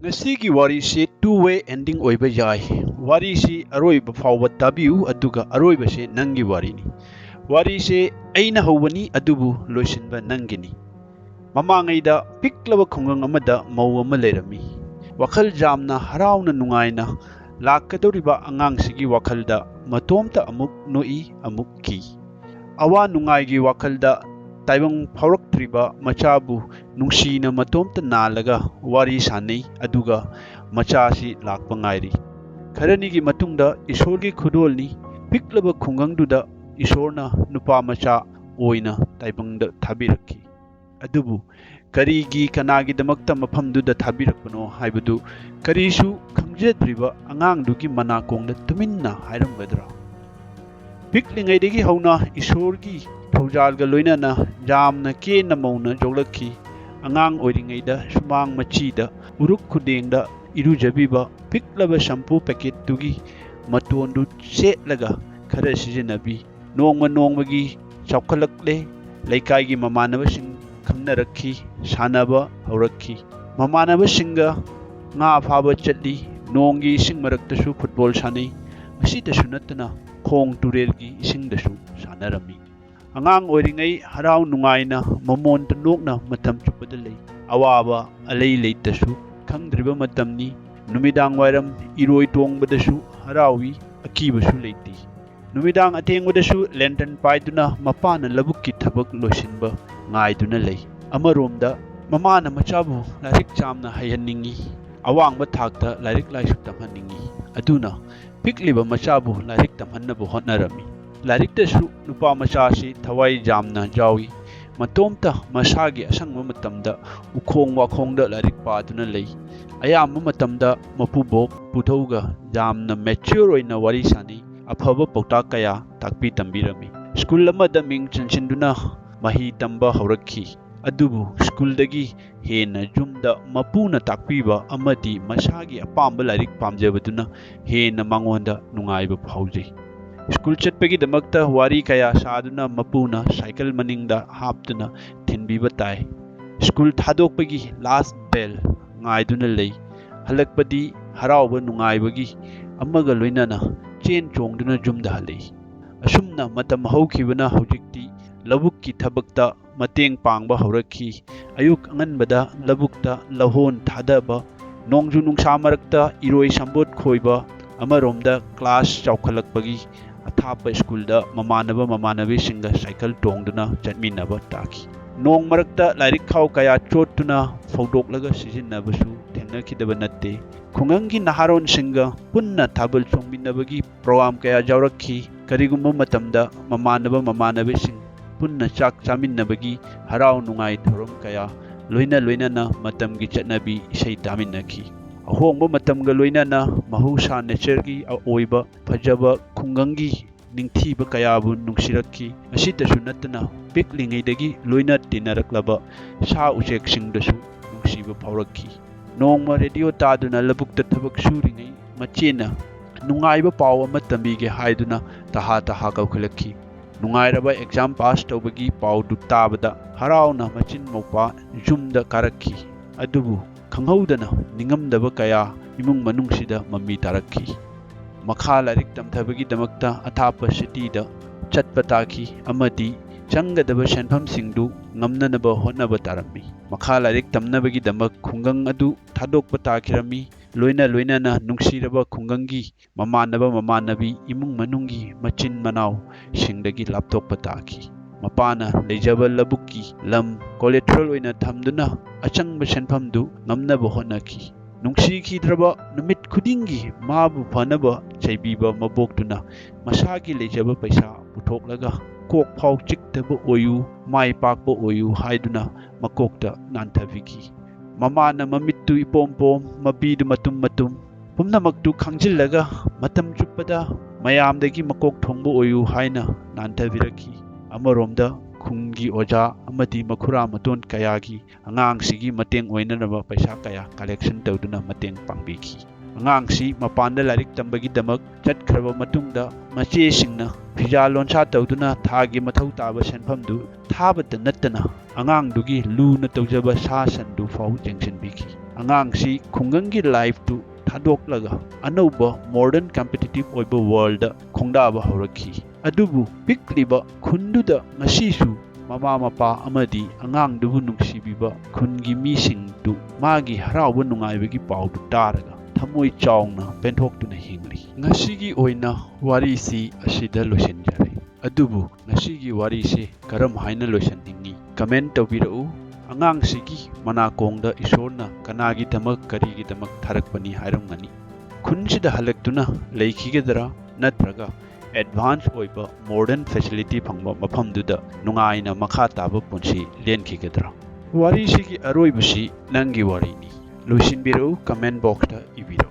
ꯉꯁꯤꯒꯤ ꯋꯥꯔꯤꯁꯤ two-way ending ꯑꯣꯏꯕ ꯌꯥꯏ. ꯋꯥꯔꯤꯁꯤ ꯑꯔꯣꯏꯕ ꯐꯥꯎꯕ ꯇꯥꯕꯤꯌꯨ ꯑꯗꯨꯒ ꯑꯔꯣꯏꯕꯁꯤ ꯅꯪꯒꯤ ꯋꯥꯔꯤꯅꯤ. ꯋꯥꯔꯤꯁꯤ ꯑꯩꯅ ꯍꯧꯕꯅꯤ ꯑꯗꯨꯕꯨ ꯂꯣꯏꯁꯤꯟꯕ ꯅꯪꯒꯤꯅꯤ. ꯃꯃꯥꯡꯉꯩꯗ ꯄꯤꯛꯂꯕ ꯈꯨꯡꯒꯪ ꯑꯃꯗ ꯃꯧ ꯑꯃ ꯂꯩꯔꯝꯃꯤ. ꯋꯥꯈꯜ ꯌꯥꯝꯅ ꯍꯔꯥꯎꯅ ꯅꯨꯡꯉꯥꯏꯅ ꯂꯥꯛꯀꯗꯧꯔꯤꯕ ꯑꯉꯥꯡꯁꯤꯒꯤ ꯋꯥꯈꯜꯗ ꯃꯇꯣꯝꯇ ꯑꯃꯨꯛ ꯅꯣꯛꯏ ꯑꯃꯨꯛ ꯀꯤ. ꯑꯋꯥ ꯅꯨꯡꯉꯥꯏꯒꯤ ꯋꯥꯈꯜꯗ ꯇꯥꯏꯕꯪ ꯐꯥꯎꯔꯛꯇ꯭ꯔꯤꯕ ꯃꯆꯥꯕꯨ ꯅꯨꯡꯁꯤꯅ ꯃꯇꯣꯝꯇ ꯅꯥꯜꯂꯒ ꯋꯥꯔꯤ ꯁꯥꯅꯩ ꯑꯗꯨꯒ ꯃꯆꯥꯁꯤ ꯂꯥꯛꯄ ꯉꯥꯏꯔꯤ. ꯈꯔꯅꯤꯒꯤ ꯃꯇꯨꯡꯗ ꯏꯁꯣꯔꯒꯤ ꯈꯨꯗꯣꯜꯅꯤ. ꯄꯤꯛꯂꯕ ꯈꯨꯡꯒꯪꯗꯨꯗ ꯏꯁꯣꯔꯅ ꯅꯨꯄꯥ ꯃꯆꯥ ꯑꯣꯏꯅ ꯇꯥꯏꯕꯪꯗ ꯊꯥꯕꯤꯔꯛꯈꯤ. ꯑꯗꯨꯕꯨ ꯀꯔꯤꯒꯤ ꯀꯅꯥꯒꯤꯗꯃꯛꯇ ꯃꯐꯝꯗꯨꯗ ꯊꯥꯕꯤꯔꯛꯄꯅꯣ ꯍꯥꯏꯕꯗꯨ ꯀꯔꯤꯁꯨ ꯈꯪꯖꯗ꯭ꯔꯤꯕ ꯑꯉꯥꯡꯗꯨꯒꯤ ꯃꯅꯥꯀꯣꯡꯗ ꯇꯨꯃꯤꯟꯅ ꯍꯥꯏꯔꯝꯒꯗ꯭ꯔꯥ? ꯄꯤꯛꯂꯤꯉꯩꯗꯒꯤ ꯍꯧꯅ ꯏꯁꯣꯔꯒꯤ ꯊꯧꯖꯥꯜꯒ ꯂꯣꯏꯅꯅ ꯌꯥꯝꯅ ꯀꯦꯅ ꯃꯧꯅ ꯌꯣꯛꯂꯛꯈꯤ. ꯑꯉꯥꯡ ꯑꯣꯏꯔꯤꯉꯩꯗ ꯁꯨꯃꯥꯡ ꯃꯆꯤꯗ ꯎꯔꯨꯛ ꯈꯨꯗꯦꯡꯗ ꯏꯔꯨꯖꯕꯤꯕ ꯄꯤꯛꯂꯕ ꯁꯝꯄꯨ ꯄꯦꯀꯦꯠꯇꯨꯒꯤ ꯃꯇꯣꯟꯗꯨ ꯁꯦꯠꯂꯒ ꯈꯔ ꯁꯤꯖꯤꯟꯅꯕꯤ. ꯅꯣꯡꯃ ꯅꯣꯡꯃꯒꯤ ꯆꯥꯎꯈꯠꯂꯛꯂꯦ. ꯂꯩꯀꯥꯏꯒꯤ ꯃꯃꯥꯟꯅꯕꯁꯤꯡ ꯈꯪꯅꯔꯛꯈꯤ. ꯁꯥꯟꯅꯕ ꯍꯧꯔꯛꯈꯤ. ꯃꯃꯥꯟꯅꯕꯁꯤꯡꯒ ꯉꯥ ꯐꯥꯕ ꯆꯠꯂꯤ. ꯅꯣꯡꯒꯤ ꯏꯁꯤꯡ ꯃꯔꯛꯇꯁꯨ ꯐꯨꯠꯕꯣꯜ ꯁꯥꯟꯅꯩ. ꯑꯁꯤꯇꯁꯨ ꯅꯠꯇꯅ ꯈꯣꯡ ꯇꯨꯔꯦꯜꯒꯤ ꯏꯁꯤꯡꯗꯁꯨ ꯁꯥꯟꯅꯔꯝꯃꯤ. ꯑꯉꯥꯡ ꯑꯣꯏꯔꯤꯉꯩ ꯍꯔꯥꯎ ꯅꯨꯡꯉꯥꯏꯅ ꯃꯃꯣꯟꯇ ꯅꯣꯛꯅ ꯃꯇꯝ ꯆꯨꯞꯄꯗ ꯂꯩ. ꯑꯋꯥꯕ ꯑꯂꯩ ꯂꯩꯇꯁꯨ ꯈꯪꯗ꯭ꯔꯤꯕ ꯃꯇꯝꯅꯤ. ꯅꯨꯃꯤꯗꯥꯡ ꯋꯥꯏꯔꯝ ꯏꯔꯣꯏ ꯇꯣꯡꯕꯗꯁꯨ ꯍꯔꯥꯎꯏ. ꯑꯀꯤꯕꯁꯨ ꯂꯩꯇꯦ. ꯅꯨꯃꯤꯗꯥꯡ ꯑꯊꯦꯡꯕꯗꯁꯨ ꯂꯦꯟꯇꯔꯟ ꯄꯥꯏꯗꯨꯅ ꯃꯄꯥꯅ ꯂꯧꯕꯨꯛꯀꯤ ꯊꯕꯛ ꯂꯣꯏꯁꯤꯟꯕ ꯉꯥꯏꯗꯨꯅ ꯂꯩ. ꯑꯃꯔꯣꯝꯗ ꯃꯃꯥꯅ ꯃꯆꯥꯕꯨ ꯂꯥꯏꯔꯤꯛ ꯌꯥꯝꯅ ꯍꯩꯍꯟꯅꯤꯡꯉꯤ. ꯑꯋꯥꯡꯕ ꯊꯥꯛꯇ ꯂꯥꯏꯔꯤꯛ ꯂꯥꯏꯁꯨ ꯇꯝꯍꯟꯅꯤꯡꯉꯤ. ꯑꯗꯨꯅ ꯄꯤꯛꯂꯤꯕ ꯃꯆꯥꯕꯨ ꯂꯥꯏꯔꯤꯛ ꯇꯝꯍꯟꯅꯕ ꯍꯣꯠꯅꯔꯝꯃꯤ. ꯂꯥꯏꯔꯤꯛꯇꯁꯨ ꯅꯨꯄꯥ ꯃꯆꯥꯁꯤ ꯊꯋꯥꯏ ꯌꯥꯝꯅ ꯌꯥꯎꯏ. ꯃꯇꯣꯝꯇ ꯃꯁꯥꯒꯤ ꯑꯁꯪꯕ ꯃꯇꯝꯗ ꯎꯈꯣꯡ ꯋꯥꯈꯣꯡꯗ ꯂꯥꯏꯔꯤꯛ ꯄꯥꯗꯨꯅ ꯂꯩ. ꯑꯌꯥꯝꯕ ꯃꯇꯝꯗ ꯃꯄꯨꯕꯣꯛ ꯄꯨꯊꯧꯒ ꯌꯥꯝꯅ ꯃꯦꯆ꯭ꯌꯨꯔ ꯑꯣꯏꯅ ꯋꯥꯔꯤ ꯁꯥꯅꯩ. ꯑꯐꯕ ꯄꯥꯎꯇꯥꯛ ꯀꯌꯥ ꯇꯥꯛꯄꯤ ꯇꯝꯕꯤꯔꯝꯃꯤ. ꯁ꯭ꯀꯨꯜ ꯑꯃꯗ ꯃꯤꯡ ꯆꯟꯁꯤꯟꯗꯨꯅ ꯃꯍꯩ ꯇꯝꯕ ꯍꯧꯔꯛꯈꯤ. ꯑꯗꯨꯕꯨ ꯁ꯭ꯀꯨꯜꯗꯒꯤ ꯍꯦꯟꯅ ꯌꯨꯝꯗ ꯃꯄꯨꯅ ꯇꯥꯛꯄꯤꯕ ꯑꯃꯗꯤ ꯃꯁꯥꯒꯤ ꯑꯄꯥꯝꯕ ꯂꯥꯏꯔꯤꯛ ꯄꯥꯝꯖꯕꯗꯨꯅ ꯍꯦꯟꯅ ꯃꯉꯣꯟꯗ ꯅꯨꯡꯉꯥꯏꯕ ꯐꯥꯎꯖꯩ. ꯁ꯭ꯀꯨꯜ ꯆꯠꯄꯒꯤꯗꯃꯛꯇ ꯋꯥꯔꯤ ꯀꯌꯥ ꯁꯥꯗꯨꯅ ꯃꯄꯨꯅ ꯁꯥꯏꯀꯜ ꯃꯅꯤꯡꯗ ꯍꯥꯞꯇꯨꯅ ꯊꯤꯟꯕꯤꯕ ꯇꯥꯏ. ꯁ꯭ꯀꯨꯜ ꯊꯥꯗꯣꯛꯄꯒꯤ ꯂꯥꯁ ꯕꯦꯜ ꯉꯥꯏꯗꯨꯅ ꯂꯩ. ꯍꯜꯂꯛꯄꯗꯤ ꯍꯔꯥꯎꯕ ꯅꯨꯡꯉꯥꯏꯕꯒꯤ ꯑꯃꯒ ꯂꯣꯏꯅꯅ ꯆꯦꯟ ꯆꯣꯡꯗꯨꯅ ꯌꯨꯝꯗ ꯍꯜꯂꯛꯏ. ꯑꯁꯨꯝꯅ ꯃꯇꯝ ꯍꯧꯈꯤꯕꯅ ꯍꯧꯖꯤꯛꯇꯤ ꯂꯧꯕꯨꯛꯀꯤ ꯊꯕꯛꯇ ꯃꯇꯦꯡ ꯄꯥꯡꯕ ꯍꯧꯔꯛꯈꯤ. ꯑꯌꯨꯛ ꯑꯉꯟꯕꯗ ꯂꯧꯕꯨꯛꯇ ꯂꯧꯍꯣꯟ ꯊꯥꯗꯕ, ꯅꯣꯡꯖꯨ ꯅꯨꯡꯁꯥ ꯃꯔꯛꯇ ꯏꯔꯣꯏ ꯁꯝꯕꯣꯠ ꯈꯣꯏꯕ. ꯑꯃꯔꯣꯝꯗ ꯀ꯭ꯂꯥꯁ ꯆꯥꯎꯈꯠꯂꯛꯄꯒꯤ ꯑꯊꯥꯞꯄ ꯁ꯭ꯀꯨꯜꯗ ꯃꯃꯥꯟꯅꯕꯤꯁꯤꯡꯒ ꯁꯥꯏꯀꯜ ꯇꯣꯡꯗꯨꯅ ꯆꯠꯃꯤꯟꯅꯕ ꯇꯥꯈꯤ. ꯅꯣꯡ ꯃꯔꯛꯇ ꯂꯥꯏꯔꯤꯛ ꯈꯥꯎ ꯀꯌꯥ ꯆꯣꯠꯇꯨꯅ ꯐꯧꯗꯣꯛꯂꯒ ꯁꯤꯖꯤꯟꯅꯕꯁꯨ ꯊꯦꯡꯅꯈꯤꯗꯕ ꯅꯠꯇꯦ. ꯈꯨꯡꯒꯪꯒꯤ ꯅꯍꯥꯔꯣꯟꯁꯤꯡꯒ ꯄꯨꯟꯅ ꯊꯥꯕꯜ ꯆꯣꯡꯃꯤꯟꯅꯕꯒꯤ ꯄ꯭ꯔꯣꯒ꯭ꯔꯥꯝ ꯀꯌꯥ ꯌꯥꯎꯔꯛꯈꯤ. ꯀꯔꯤꯒꯨꯝꯕꯃꯇꯝꯗ ꯃꯃꯥꯟꯅꯕꯁꯤꯡ ꯄꯨꯟꯅ ꯆꯥꯛ ꯆꯥꯃꯤꯟꯅꯕꯒꯤ ꯍꯔꯥꯎ ꯅꯨꯡꯉꯥꯏ ꯊꯧꯔꯝ ꯀꯌా ꯂꯣꯏꯅꯅ ꯃꯇꯝꯒꯤ ꯆꯠꯅꯕꯤ ꯏꯁꯩ ꯇꯥꯃꯤꯟꯅꯈꯤ. ꯑꯍꯣꯡꯕ ꯃꯇꯝꯒ ꯂꯣꯏꯅꯅ ꯃꯍꯧꯁꯥ ꯅꯦꯆꯔꯒꯤ ꯑꯣꯏꯕ ꯐꯖꯕ ꯈꯨꯡꯒꯪꯒꯤ ꯅꯤꯡꯊꯤꯕ ꯀꯌꯥꯕꯨ ꯅꯨꯡꯁꯤꯔꯛꯈꯤ. ꯑꯁꯤꯇꯁꯨ ꯅꯠꯇꯅ ꯄꯤꯛꯂꯤꯉꯩꯗꯒꯤ ꯂꯣꯏꯅ ꯇꯤꯟꯅꯔꯛꯂꯕ ꯁꯥ ꯎꯆꯦꯛꯁꯤꯡꯗꯁꯨ ꯅꯨꯡꯁꯤꯕ ꯐꯥꯎꯔꯛꯈꯤ. ꯅꯣꯡꯃ ꯔꯦꯗꯤꯑꯣ ꯇꯥꯗꯨꯅ ꯂꯧꯕꯨꯛꯇ ꯊꯕꯛ ꯁꯨꯔꯤꯉꯩ ꯃꯆꯦꯅ ꯅꯨꯡꯉꯥꯏꯕ ꯄꯥꯎ ꯑꯃ ꯇꯝꯕꯤꯒꯦ ꯍꯥꯏꯗꯨꯅ ꯇꯍꯥ ꯀꯧꯈꯠꯂꯛꯈꯤ. ꯅꯨꯡꯉꯥꯏꯔꯕ ꯑꯦꯛꯖꯥꯝ ꯄꯥꯁ ꯇꯧꯕꯒꯤ ꯄꯥꯎꯗꯨ ꯇꯥꯕꯗ ꯍꯔꯥꯎꯅ ꯃꯆꯤꯟ ꯃꯧꯄꯥ ꯌꯨꯝꯗ ꯀꯥꯔꯛꯈꯤ. ꯑꯗꯨꯕꯨ ꯈꯪꯍꯧꯗꯅ ꯅꯤꯡꯉꯝꯗꯕ ꯀꯌꯥ ꯏꯃꯨꯡ ꯃꯅꯨꯡꯁꯤꯗ ꯃꯃꯤ ꯇꯥꯔꯛꯈꯤ. ꯃꯈꯥ ꯂꯥꯏꯔꯤꯛ ꯇꯝꯊꯕꯒꯤꯗꯃꯛꯇ ꯑꯊꯥꯞꯄ ꯁꯤꯇꯤꯗ ꯆꯠꯄ ꯇꯥꯈꯤ ꯑꯃꯗꯤ ꯆꯪꯒꯗꯕ ꯁꯦꯟꯐꯝꯁꯤꯡꯗꯨ ꯉꯝꯅꯅꯕ ꯍꯣꯠꯅꯕ ꯇꯥꯔꯝꯃꯤ. ꯃꯈꯥ ꯂꯥꯏꯔꯤꯛ ꯇꯝꯅꯕꯒꯤꯗꯃꯛ ꯈꯨꯡꯒꯪ ꯑꯗꯨ ꯊꯥꯗꯣꯛꯄ ꯇꯥꯈꯤꯔꯝꯃꯤ. ꯂꯣꯏꯅꯅ ꯅꯨꯡꯁꯤꯔꯕ ꯈꯨꯡꯒꯪꯒꯤ ꯃꯃꯥꯟꯅꯕꯤ ꯏꯃꯨꯡ ꯃꯅꯨꯡꯒꯤ ꯃꯆꯤꯟ ꯃꯅꯥꯎꯁꯤꯡꯗꯒꯤ ꯂꯥꯞꯊꯣꯛꯄ ꯇꯥꯈꯤ. ꯃꯄꯥꯅ ꯂꯩꯖꯕ ꯂꯧꯕꯨꯛꯀꯤ ꯂꯝ ꯀꯣꯂꯦꯇꯔꯦꯜ ꯑꯣꯏꯅ ꯊꯝꯗꯨꯅ ꯑꯆꯪꯕ ꯁꯦꯟꯐꯝꯗꯨ ꯉꯝꯅꯕ ꯍꯣꯠꯅꯈꯤ. ꯅꯨꯡꯁꯤꯈꯤꯗ꯭ꯔꯕ ꯅꯨꯃꯤꯠ ꯈꯨꯗꯤꯡꯒꯤ ꯃꯥꯕꯨ ꯐꯅꯕ ꯆꯩꯕꯤꯕ ꯃꯕꯣꯛꯇꯨꯅ ꯃꯁꯥꯒꯤ ꯂꯩꯖꯕ ꯄꯩꯁꯥ ꯄꯨꯊꯣꯛꯂꯒ ꯀꯣꯛ ꯐꯥꯎ ꯆꯤꯛꯇꯕ ꯑꯣꯏꯌꯨ, ꯃꯥꯏ ꯄꯥꯛꯄ ꯑꯣꯏꯌꯨ ꯍꯥꯏꯗꯨꯅ ꯃꯀꯣꯛꯇ ꯅꯥꯟꯊꯕꯤꯈꯤ. ꯃꯃꯥꯅ ꯃꯃꯤꯠꯇꯨ ꯏꯄꯣꯝ ꯃꯄꯤꯗꯨ ꯃꯇꯨꯝ ꯄꯨꯝꯅꯃꯛꯇꯨ ꯈꯪꯖꯤꯜꯂꯒ ꯃꯇꯝ ꯆꯨꯞꯄꯗ ꯃꯌꯥꯝꯗꯒꯤ ꯃꯀꯣꯛ ꯊꯣꯡꯕ ꯑꯣꯏꯌꯨ ꯍꯥꯏꯅ ꯅꯥꯟꯊꯕꯤꯔꯛꯈꯤ. ꯑꯃꯔꯣꯝꯗ ꯈꯨꯟꯒꯤ ꯑꯣꯖꯥ ꯑꯃꯗꯤ ꯃꯈꯨꯔꯥ ꯃꯇꯣꯟ ꯀꯌꯥꯒꯤ ꯑꯉꯥꯡꯁꯤꯒꯤ ꯃꯇꯦꯡ ꯑꯣꯏꯅꯅꯕ ꯄꯩꯁా ꯀꯌా ꯀꯂꯦꯛꯁꯟ ꯇꯧꯗꯨꯅ ꯃꯇꯦꯡ ꯄꯥꯡꯕꯤꯈꯤ. ꯑꯉꯥꯡꯁꯤ ꯃꯄꯥꯟꯗ ꯂꯥꯏꯔꯤꯛ ꯇꯝꯕꯒꯤꯗꯃꯛ ꯆꯠꯈ꯭ꯔꯕ ꯃꯇꯨꯡꯗ ꯃꯆꯦꯁꯤꯡꯅ ꯐꯤꯖꯥ ꯂꯣꯟꯁꯥ ꯇꯧꯗꯨꯅ ꯊꯥꯒꯤ ꯃꯊꯧ ꯇꯥꯕ ꯁꯦꯟꯐꯝꯗꯨ ꯊꯥꯕꯇ ꯅꯠꯇꯅ ꯑꯉꯥꯡꯗꯨꯒꯤ ꯂꯨꯅ ꯇꯧꯖꯕ ꯁꯥ ꯁꯟꯗꯨ ꯐꯥꯎ ꯌꯦꯡꯁꯤꯟꯕꯤꯈꯤ. ꯑꯉꯥꯡꯁꯤ ꯈꯨꯡꯒꯪꯒꯤ ꯂꯥꯏꯐꯇꯨ ꯊꯥꯗꯣꯛꯂꯒ ꯑꯅꯧꯕ ꯃꯣꯗꯔꯟ ꯀꯝꯄꯤꯇꯤꯇꯤꯚ ꯑꯣꯏꯕ ꯋꯥꯔꯜꯗ ꯈꯣꯡꯗꯥꯕ ꯍꯧꯔꯛꯈꯤ꯫ ꯑꯗꯨꯕꯨ ꯄꯤꯛꯂꯤꯕ ꯈꯨꯟꯗꯨꯗ ꯉꯁꯤꯁꯨ ꯃꯃꯥ ꯃꯄꯥ ꯑꯃꯗꯤ ꯑꯉꯥꯡꯗꯨꯕꯨ ꯅꯨꯡꯁꯤꯕꯤꯕ ꯈꯨꯟꯒꯤ ꯃꯤꯁꯤꯡꯗꯨ ꯃꯥꯒꯤ ꯍꯔꯥꯎꯕ ꯅꯨꯡꯉꯥꯏꯕꯒꯤ ꯄꯥꯎꯗꯨ ꯇꯥꯔꯒ ꯊꯃꯣꯏ ꯆꯥꯎꯅ ꯄꯦꯟꯊꯣꯛꯇꯨꯅ ꯍꯤꯡꯂꯤ꯫ ꯉꯁꯤꯒꯤ ꯑꯣꯏꯅ ꯋꯥꯔꯤꯁꯤ ꯑꯁꯤꯗ ꯂꯣꯏꯁꯤꯟꯖꯔꯦ꯫ ꯑꯗꯨꯕꯨ ꯉꯁꯤꯒꯤ ꯋꯥꯔꯤꯁꯤ ꯀꯔꯝ ꯍꯥꯏꯅ ꯂꯣꯏꯁꯤꯟꯅꯤꯡꯉꯤ ꯀꯃꯦꯟ ꯇꯧꯕꯤꯔꯛꯎ꯫ ꯑꯉꯥꯡꯁꯤꯒꯤ ꯃꯅꯥꯀꯣꯡꯗ ꯏꯁꯣꯔꯅ ꯀꯅꯥꯒꯤꯗꯃꯛ ꯀꯔꯤꯒꯤꯗꯃꯛ ꯊꯥꯔꯛꯄꯅꯤ ꯍꯥꯏꯔꯝꯒꯅꯤ? ꯈꯨꯟꯁꯤꯗ ꯍꯜꯂꯛꯇꯨꯅ ꯂꯩꯈꯤꯒꯗ꯭ꯔꯥ ꯅꯠꯇ꯭ꯔꯒ ꯑꯦꯗꯚꯥꯟꯁ ꯑꯣꯏꯕ ꯃꯣꯗꯔꯟ ꯐꯦꯁꯤꯂꯤꯇꯤ ꯐꯪꯕ ꯃꯐꯝꯗꯨꯗ ꯅꯨꯡꯉꯥꯏꯅ ꯃꯈꯥ ꯇꯥꯕ ꯄꯨꯟꯁꯤ ꯂꯦꯟꯈꯤꯒꯗ꯭ꯔꯥ? ꯋꯥꯔꯤꯁꯤꯒꯤ ꯑꯔꯣꯏꯕꯁꯤ ꯅꯪꯒꯤ ꯋꯥꯔꯤꯅꯤ꯫ ꯂꯣꯏꯁꯤꯟꯕꯤꯔꯛꯎ ꯀꯃꯦꯟ ꯕꯣꯛꯁꯇ ꯏꯕꯤꯔꯛꯎ꯫